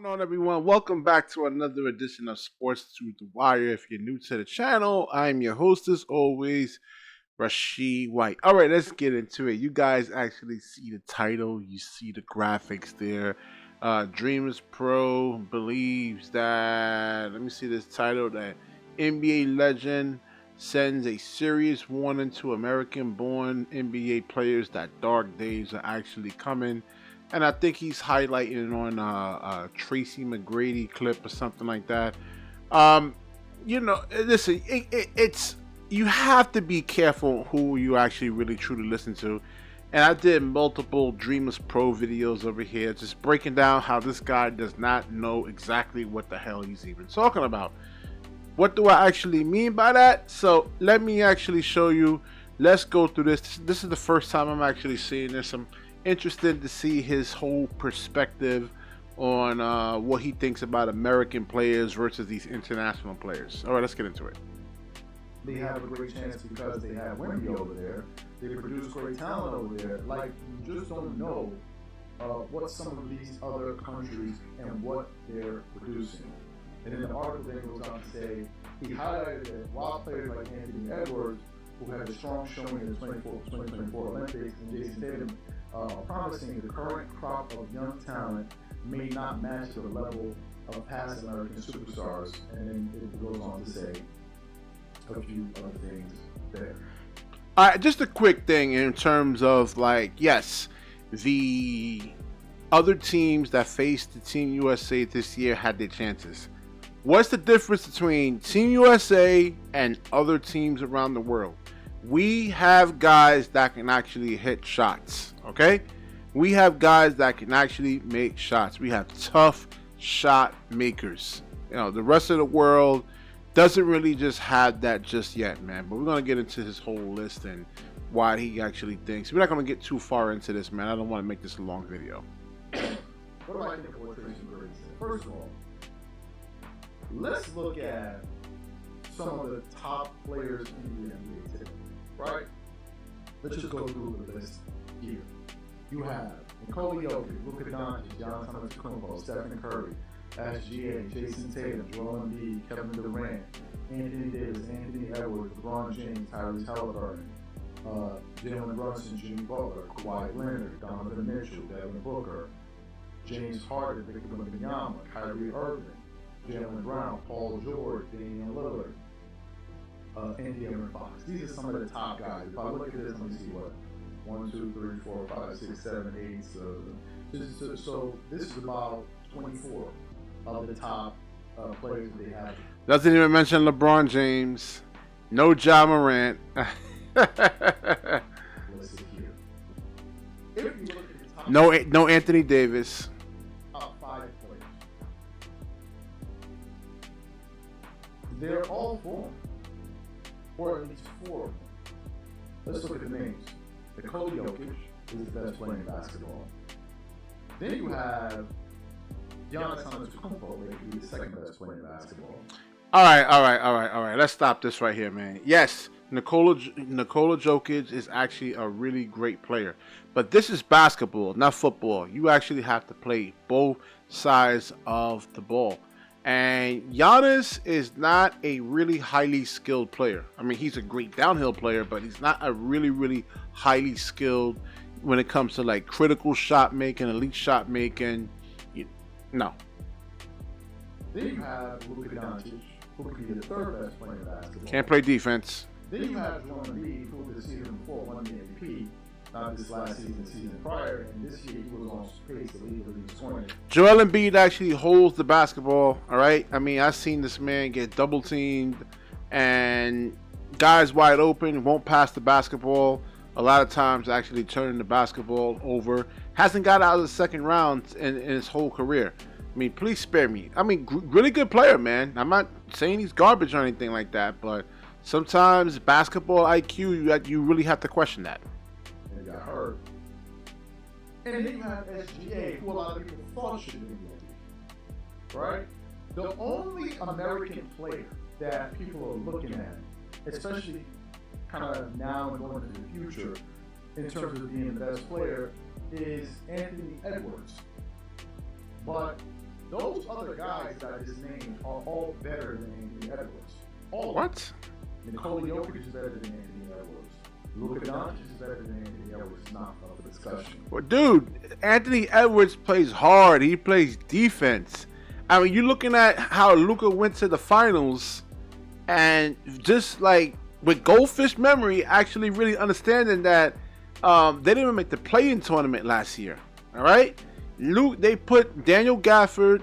on, everyone? Welcome back to another edition of Sports to the Wire. If you're new to the channel, I'm your host as always, Rasheed White. All right, let's get into it. You guys actually see the title, you see the graphics there. Dreamers Pro believes that, let me see this title, that NBA legend sends a serious warning to American born NBA players that dark days are actually coming. And I think he's highlighting on a Tracy McGrady clip or something like that. Um, listen, it's you have to be careful who you actually really truly listen to. And I did multiple Dreamers Pro videos over here, just breaking down how this guy does not know exactly what the hell he's even talking about. What do I actually mean by that? So let me actually show you. Let's go through this. This is the first time I'm actually seeing this. I'm interested to see his whole perspective on what he thinks about American players versus these international players. All right, let's get into it. They have a great chance because they have Wemby over there. They produce great talent over there. Like, you just don't know what some of these other countries and what they're producing. And in the article then goes on to say, he highlighted that while players like Anthony Edwards, who had a strong showing in the 2024 Olympics, and Jason Tatum promising, the current crop of young talent may not match the level of past American superstars. And then it goes on to say a few other things there. All right, just a quick thing in terms of, like, yes, the other teams that faced the Team USA this year had their chances. What's the difference between Team USA and other teams around the world? We have guys that can actually hit shots, okay? We have guys that can actually make shots. We have tough shot makers. You know, the rest of the world doesn't really just have that just yet, man. But we're going to get into his whole list and why he actually thinks. We're not going to get too far into this, man. I don't want to make this a long video. What do I think of what Tracy McGrady said? First of all, let's look at some of the top players in the NBA today, right? Let's just go through the list here. You have Nikola Jokic, Luka Doncic, Giannis Antetokounmpo, Stephen Curry, SGA, Jason Tatum, Joel Embiid, Kevin Durant, Anthony Davis, Anthony Edwards, LeBron James, Tyrese Halliburton, Jalen Brunson, Jimmy Butler, Kawhi Leonard, Donovan Mitchell, Devin Booker, James Harden, Victor Wembanyama, Kyrie Irving, Jaylen Brown, Paul George, Damian Lillard, and De'Aaron Fox. These are some of the top guys. If I look at this, let me see what 1, 2, 3, 4, 5, 6, 7, 8. So this is about 24 of the top players they have. Doesn't even mention LeBron James. No Ja Morant. Let's see here. If you look at the top, no Anthony Davis. Top 5 players, they're all foreign, or at least 4 of them. Let's look at the names. Nikola Jokic is the best player in basketball. Then you have Giannis Antetokounmpo, maybe the second best player in basketball. All right. Let's stop this right here, man. Yes, Nikola Jokic is actually a really great player. But this is basketball, not football. You actually have to play both sides of the ball. And Giannis is not a really highly skilled player. I mean, he's a great downhill player, but he's not a really, really highly skilled when it comes to, like, critical shot making, elite shot making. No. Then you have Luka Doncic, who could be the third best player in basketball. Can't play defense. Then you have Joel Embiid, who the season before won the MVP. Not this last season, the season prior, and this year he was on pace to lead the league scoring. Joel Embiid actually holds the basketball, all right? I mean, I've seen this man get double teamed and guys wide open, won't pass the basketball. A lot of times actually turning the basketball over. Hasn't got out of the second round in his whole career. I mean, please spare me. I mean, really good player, man. I'm not saying he's garbage or anything like that, but sometimes basketball IQ, you really have to question that. And got hurt. And then you have SGA, who a lot of people thought should be in the league, right? The only American player that people are looking at, especially kind of now and going into the future, in terms of being the best player, is Anthony Edwards. But Those other guys that I just named are all better than Anthony Edwards. All What? Nikola Jokic is better than Anthony Edwards. Luka Doncic is better than Anthony Edwards. It's not up for discussion. Well, dude, Anthony Edwards plays hard. He plays defense. I mean, you're looking at how Luka went to the finals, and just like with goldfish memory, actually really understanding that they didn't even make the play-in tournament last year. All right, they put Daniel Gafford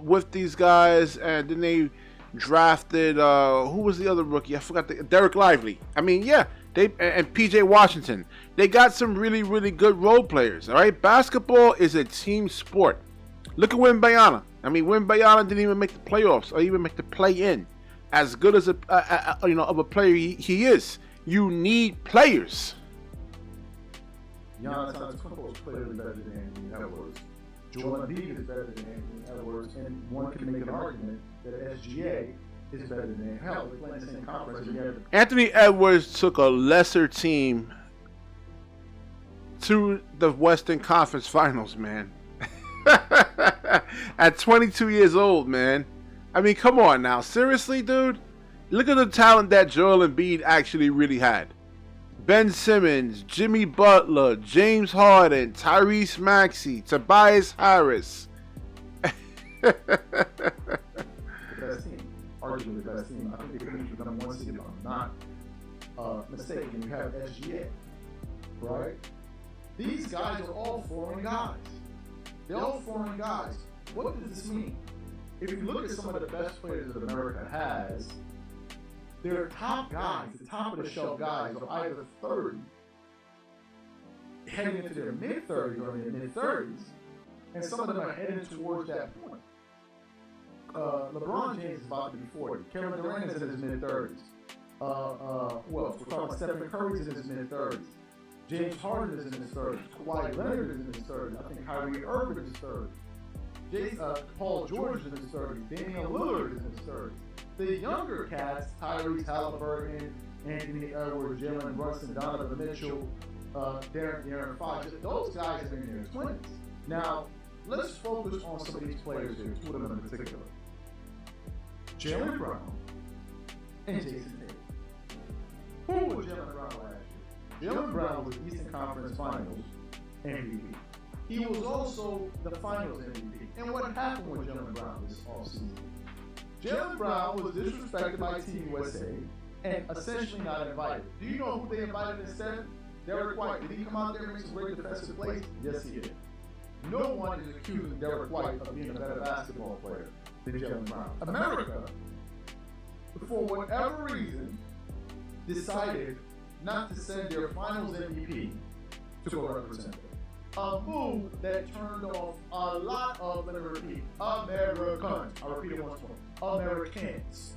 with these guys, and then they drafted who was the other rookie? I forgot. Derek Lively. I mean, yeah, and PJ Washington. They got some really, really good role players. All right, basketball is a team sport. Look at Wembanyama. I mean, Wembanyama didn't even make the playoffs or even make the play-in. As good as of a player he is, you need players. Giannis Antetokounmpo is clearly better than Anthony Edwards. Joel Embiid is better than Anthony Edwards, and one can make an argument that SGA is better than hell. They're playing the same conference. Anthony Edwards took a lesser team to the Western Conference Finals, man. At 22 years old, man. I mean, come on now. Seriously, dude? Look at the talent that Joel Embiid actually really had. Ben Simmons, Jimmy Butler, James Harden, Tyrese Maxey, Tobias Harris. The best team. Arguably the best team. I think they finished the number one seed if I'm not mistaken. You have SGA, right? These guys are all foreign guys. They're all foreign guys. What does this mean? If you look at some of the best players that America has, their top guys, the top of the shelf guys, are either 30, heading into their mid-30s or their mid-30s, and some of them are heading towards that point. LeBron James is about to be 40. Kevin Durant is in his mid-30s. Who else? We're talking about Steph Curry's in his mid-30s. James Harden is in his 30s. Kawhi Leonard is in his 30s. I think Kyrie Irving is 30s. Paul George is in his 30s. Damian Lillard is in his 30s. The younger cats, Tyrese Halliburton, Anthony Edwards, Jalen Brunson, Donovan Mitchell, Darren Fox, those guys are in their 20s. Now, let's focus on some of these players here, two of them in particular. Jalen Brown and Jason Tatum. Who was Jalen Brown last year? Jalen Brown was Eastern Conference Finals MVP. He was also the Finals MVP. And what happened with Jalen Brown this offseason? Jalen Brown was disrespected by Team USA and essentially not invited. Do you know who they invited instead? Derek White. Did he come out there and make some great defensive plays? Yes, he did. No one is accusing Derek White of being a better basketball player than Jalen Brown. America, for whatever reason, decided not to send their Finals MVP to go represent them. A move that turned off a lot of, let me repeat, Americans. I repeat it once more. Americans.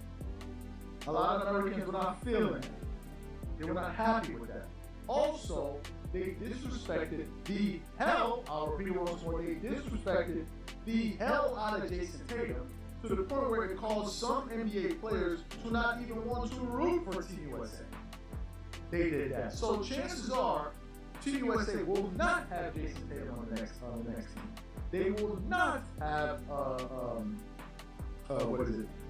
A lot of Americans were not feeling it. They were not happy with that. Also, they disrespected the hell, I'll repeat it once more, they disrespected the hell out of Jason Tatum to the point where it caused some NBA players to not even want to root for Team USA. They did that. So chances are, Team USA will not have Jason Tatum on the next team. They will not have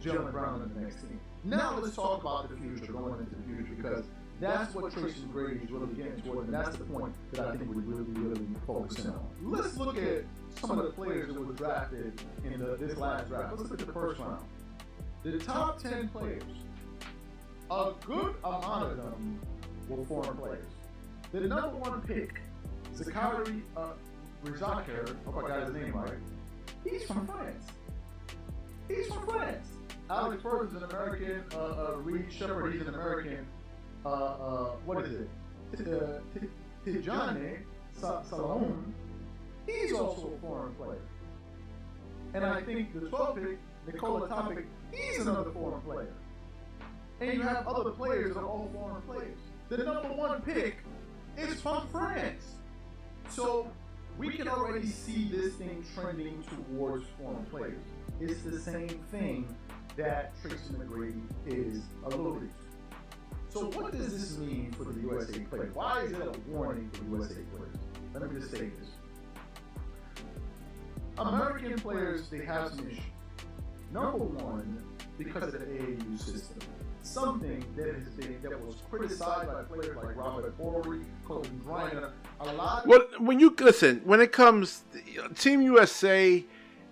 Jalen Brown on the next team. Now let's talk about the future, going into the future, because that's what Tracy McGrady is really getting toward, and that's the point that I think we're really focusing on. Let's look at some of the players that were drafted in this last draft. Let's look at the first round. The top 10 players, a good amount of them were foreign players. The number one pick, Zachary Rizakir, I hope I got his name right, he's from France. Alex Burke is an American. Reed Shepard, he's an American. What is it? Tijani Salomon, he's also a foreign player. And I think the 12th pick, Nikola Topic, he's another foreign player. And you have other players that are all foreign players. The number one pick is from France. So we can already see this thing trending towards foreign players. It's the same thing that Tracy McGrady is alluding to. So what does this mean for the USA players? Why is it a warning for USA players? Let me just say this. American players, they have some issues. Number one, because of the AAU system. Something that was criticized by players like Robert Horry, Kobe Bryant, a lot. When it comes Team USA,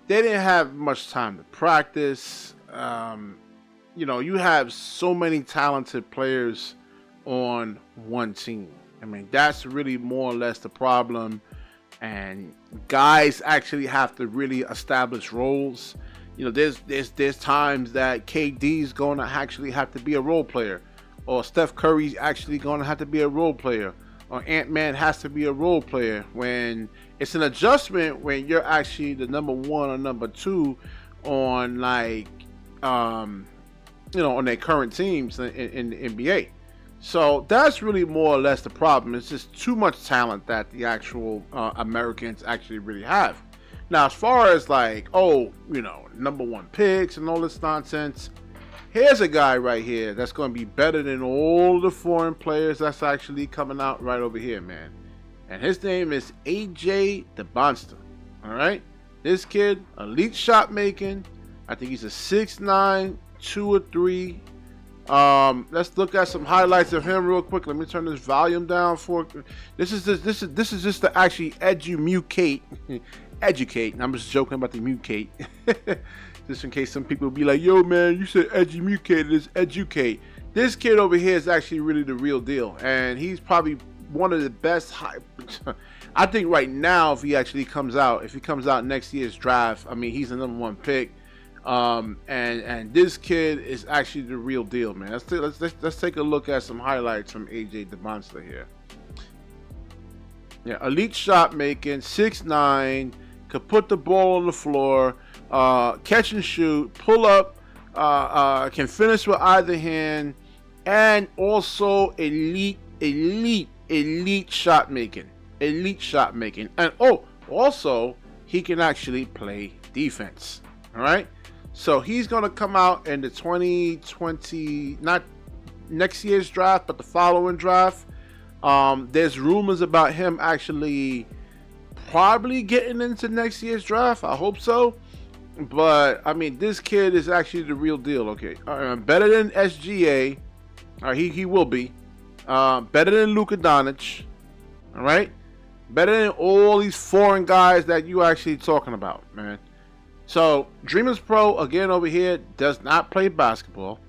they didn't have much time to practice. You have so many talented players on one team. I mean, that's really more or less the problem. And guys actually have to really establish roles. There's times that KD's going to actually have to be a role player, or Steph Curry's actually going to have to be a role player, or Ant-Man has to be a role player. When it's an adjustment when you're actually the number one or number two on on their current teams in the NBA. So that's really more or less the problem. It's just too much talent that the actual Americans actually really have. Now, as far as number one picks and all this nonsense, here's a guy right here that's going to be better than all the foreign players that's actually coming out right over here, man. And his name is AJ DeBonster. All right, this kid, elite shot making. I think he's a 6'9", 2 or 3. Let's look at some highlights of him real quick. Let me turn this volume down for. This is just to actually educate. I'm just joking about the mutate. Just in case some people be like, yo man, you said educate, it's educate. This kid over here is actually really the real deal, and he's probably one of the best I think right now, if he comes out next year's draft, I mean, he's the number one pick. And this kid is actually the real deal, man. Let's take a look at some highlights from AJ DeBonster here. Yeah, elite shot making, 6'9", could put the ball on the floor, catch and shoot, pull up, can finish with either hand, and also elite shot making. And also he can actually play defense. All right. So he's going to come out in the 2020, not next year's draft, but the following draft. There's rumors about him actually probably getting into next year's draft. I hope so. But, I mean, this kid is actually the real deal, okay? Better than SGA. He will be. Better than Luka Doncic. All right? Better than all these foreign guys that you actually talking about, man. So, dreamerspro, again, over here, does not play basketball.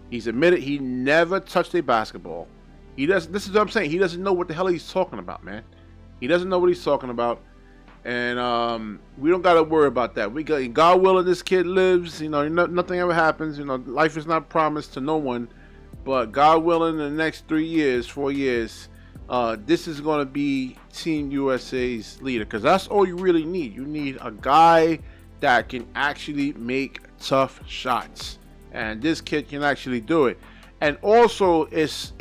He's admitted he never touched a basketball. This is what I'm saying. He doesn't know what the hell he's talking about, man. He doesn't know what he's talking about. And we don't got to worry about that. We got, God willing, this kid lives. Nothing ever happens. Life is not promised to no one. But God willing, in the next 4 years, this is going to be Team USA's leader. Because that's all you really need. You need a guy that can actually make tough shots, and this kid can actually do it. And also, it's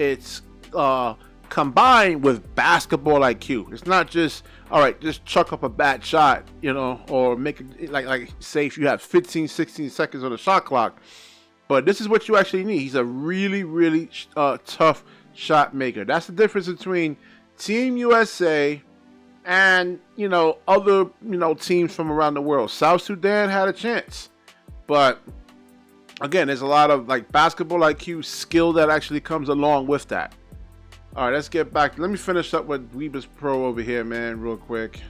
combined with basketball IQ. It's not just just chuck up a bad shot, or make it like say if you have 15, 16 seconds on the shot clock. But this is what you actually need. He's a really, really tough shot maker. That's the difference between Team USA and other teams from around the world. South Sudan had a chance, but again, there's a lot of basketball IQ skill that actually comes along with that. All right, let's get back. Let me finish up with dreamerspro over here, man, real quick,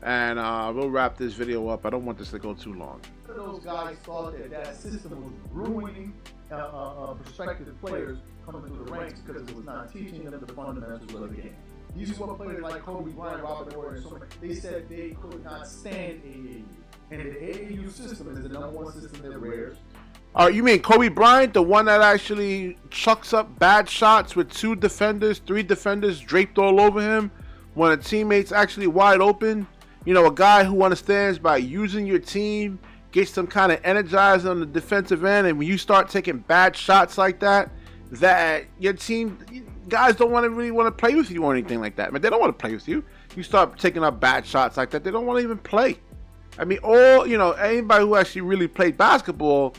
and we'll wrap this video up. I don't want this to go too long. Those guys thought that system was ruining prospective players coming through the ranks because it was not teaching them the fundamentals of the game. These were players like Kobe Bryant, Robert Horry, and so many. They said they could not stand AAU. And the AAU system is the number one system that wears. You mean Kobe Bryant, the one that actually chucks up bad shots with 2 defenders, 3 defenders draped all over him when a teammate's actually wide open? A guy who understands by using your team, gets them kind of energized on the defensive end, and when you start taking bad shots like that your team guys don't really want to play with you or anything like that. Man, they don't want to play with you. You start taking up bad shots like that, they don't want to even play. I mean, anybody who actually really played basketball,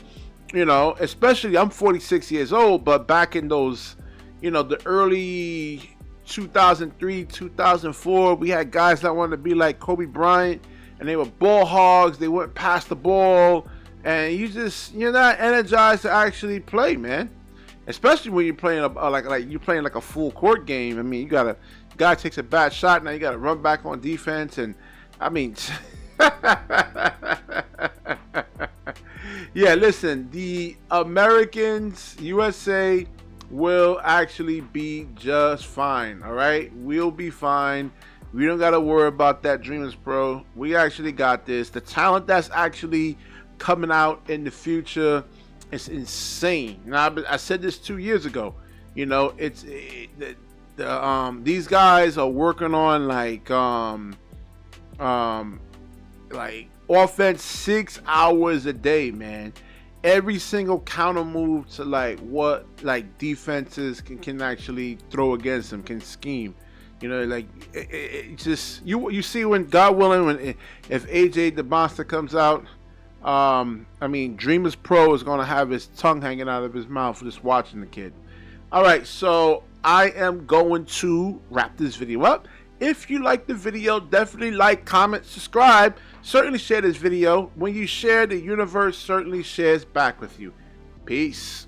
especially I'm 46 years old, but back in those, the early 2003, 2004, we had guys that wanted to be like Kobe Bryant, and they were ball hogs. They wouldn't pass the ball, and you're not energized to actually play, man. Especially when you're playing like you're playing like a full court game. I mean, guy takes a bad shot, now you gotta run back on defense, and I mean, yeah. Listen, the Americans, USA, will actually be just fine. All right, we'll be fine. We don't gotta worry about that Dreamers Pro. We actually got this. The talent that's actually coming out in the future is insane. Now, I said this 2 years ago. You know, these guys are working on like offense 6 hours a day, man. Every single counter move to what defenses can actually throw against them, can scheme. You know, like it just you see, when God willing, if AJ DeMonster comes out, I mean, Dreamers Pro is gonna have his tongue hanging out of his mouth just watching the kid. All right, so I am going to wrap this video up. If you like the video, definitely like, comment, subscribe. Certainly share this video. When you share, the universe certainly shares back with you. Peace.